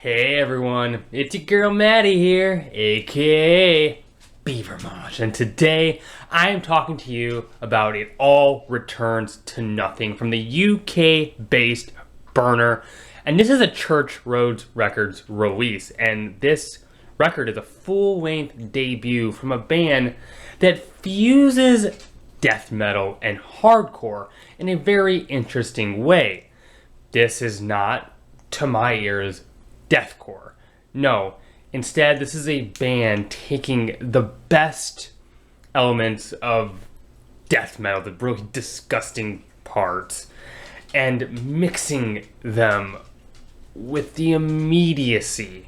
Hey everyone, it's your girl Maddie here, aka Beavermosh, and today I am talking to you about It All Returns to Nothing from the UK-based Burner, and this is a Church Roads Records release, and this record is a full-length debut from a band that fuses death metal and hardcore in a very interesting way. This is not, to my ears, deathcore. No, instead this is a band taking the best elements of death metal, the really disgusting parts, and mixing them with the immediacy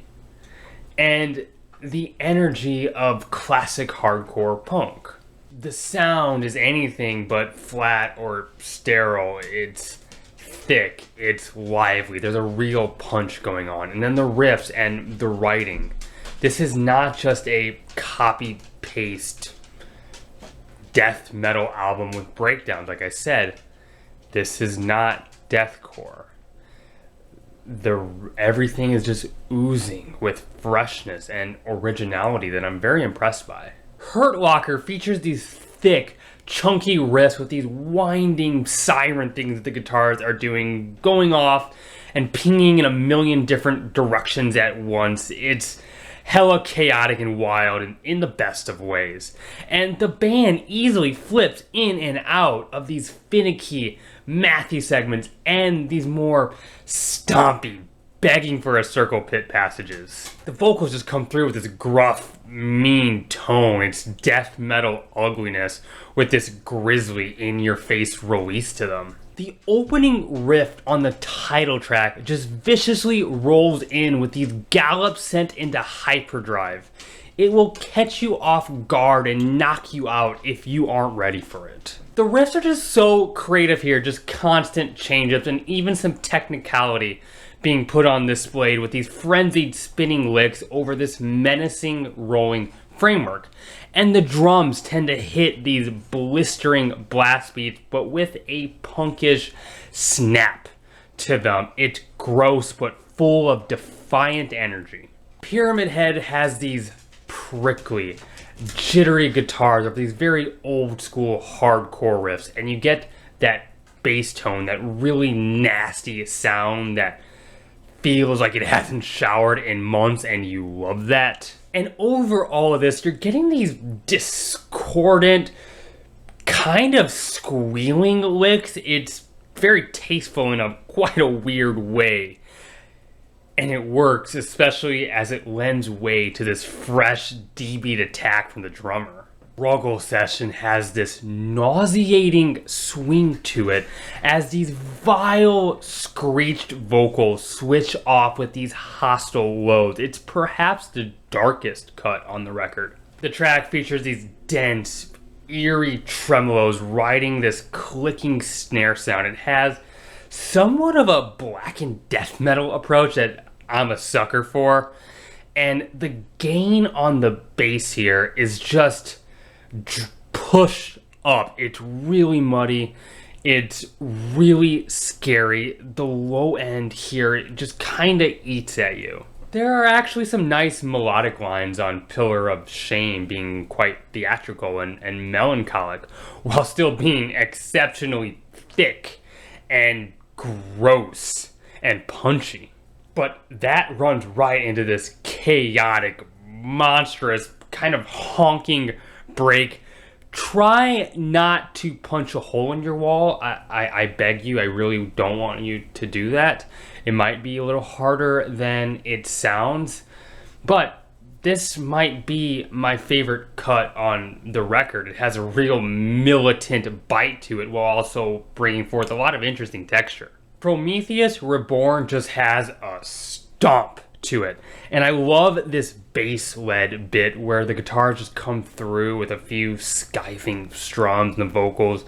and the energy of classic hardcore punk. The sound is anything but flat or sterile. It's thick, it's lively, there's a real punch going on, and then the riffs and the writing. This is not just a copy paste death metal album with breakdowns. Like I said, this is not deathcore. Everything is just oozing with freshness and originality that I'm very impressed by. Hurt Locker features these thick, chunky riffs with these winding siren things that the guitars are doing, going off and pinging in a million different directions at once. It's hella chaotic and wild and in the best of ways. And the band easily flips in and out of these finicky, mathy segments and these more stompy, begging for a circle pit passages. The vocals just come through with this gruff, mean tone. It's death metal ugliness with this grisly, in-your-face release to them. The opening riff on the title track just viciously rolls in with these gallops sent into hyperdrive. It will catch you off guard and knock you out if you aren't ready for it. The riffs are just so creative here, just constant change-ups and even some technicality being put on display with these frenzied spinning licks over this menacing rolling framework. And the drums tend to hit these blistering blast beats, but with a punkish snap to them. It's gross but full of defiant energy. Pyramid Head has these prickly, jittery guitars of these very old school hardcore riffs, and you get that bass tone, that really nasty sound that feels like it hasn't showered in months, and you love that. And over all of this, you're getting these discordant, kind of squealing licks. It's very tasteful in quite a weird way. And it works, especially as it lends way to this fresh D-beat attack from the drummer. Struggle Session has this nauseating swing to it as these vile, screeched vocals switch off with these hostile lows. It's perhaps the darkest cut on the record. The track features these dense, eerie tremolos riding this clicking snare sound. It has somewhat of a blackened death metal approach that I'm a sucker for. And the gain on the bass here is just pushed up. It's really muddy. It's really scary. The low end here just kind of eats at you. There are actually some nice melodic lines on Pillar of Shame being quite theatrical and melancholic, while still being exceptionally thick and gross and punchy. But that runs right into this chaotic, monstrous, kind of honking break. Try not to punch a hole in your wall. I beg you. I really don't want you to do that. It might be a little harder than it sounds, but this might be my favorite cut on the record. It has a real militant bite to it while also bringing forth a lot of interesting texture. Prometheus Reborn just has a stomp to it, and I love this bass-led bit where the guitars just come through with a few skiving strums and the vocals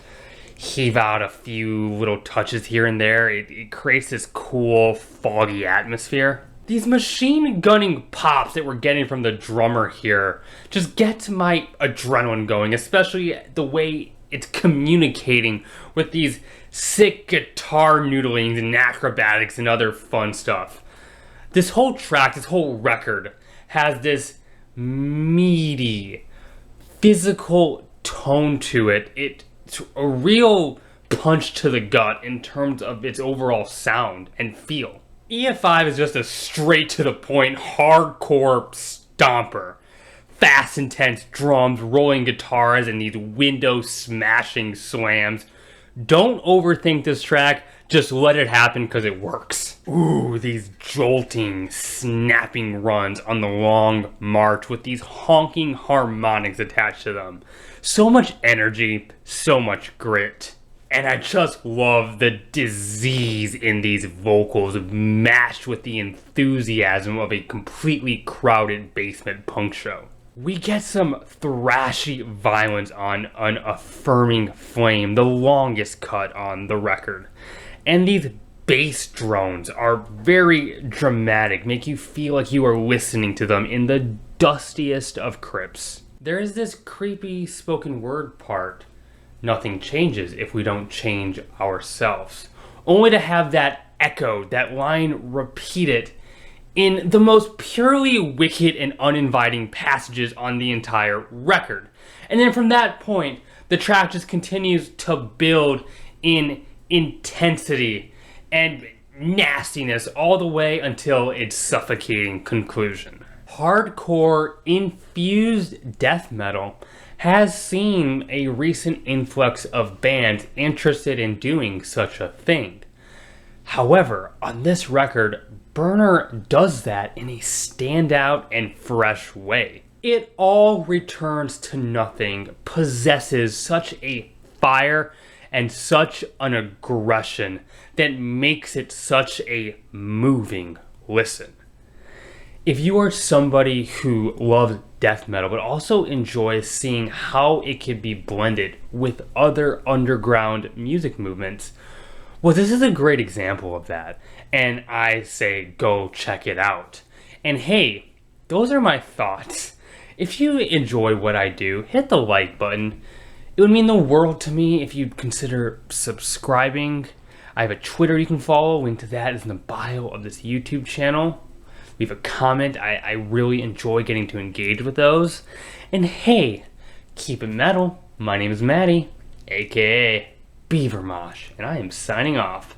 heave out a few little touches here and there. It creates this cool, foggy atmosphere. These machine gunning pops that we're getting from the drummer here just get my adrenaline going, especially the way it's communicating with these sick guitar noodlings and acrobatics and other fun stuff. This whole track, this whole record has this meaty, physical tone to it. It's a real punch to the gut in terms of its overall sound and feel. EF5 is just a straight to the point, hardcore stomper. Fast, intense drums, rolling guitars, and these window smashing slams. Don't overthink this track, just let it happen because it works. Ooh, these jolting, snapping runs on the long march with these honking harmonics attached to them. So much energy, so much grit. And I just love the disease in these vocals matched with the enthusiasm of a completely crowded basement punk show. We get some thrashy violence on an affirming flame, the longest cut on the record. And these bass drones are very dramatic, make you feel like you are listening to them in the dustiest of crypts. There is this creepy spoken word part. Nothing changes if we don't change ourselves. Only to have that echo, that line repeated in the most purely wicked and uninviting passages on the entire record. And then from that point, the track just continues to build in intensity and nastiness all the way until its suffocating conclusion. Hardcore infused death metal has seen a recent influx of bands interested in doing such a thing. However, on this record, Burner does that in a standout and fresh way. It all returns to nothing, possesses such a fire and such an aggression that makes it such a moving listen. If you are somebody who loves death metal but also enjoys seeing how it can be blended with other underground music movements, well, this is a great example of that, and I say go check it out. And hey, those are my thoughts. If you enjoy what I do, hit the like button. It would mean the world to me if you'd consider subscribing. I have a Twitter you can follow, link to that is in the bio of this YouTube channel. Leave a comment, I really enjoy getting to engage with those. And hey, keep it metal. My name is Maddie, aka Beaver Mosh, and I am signing off.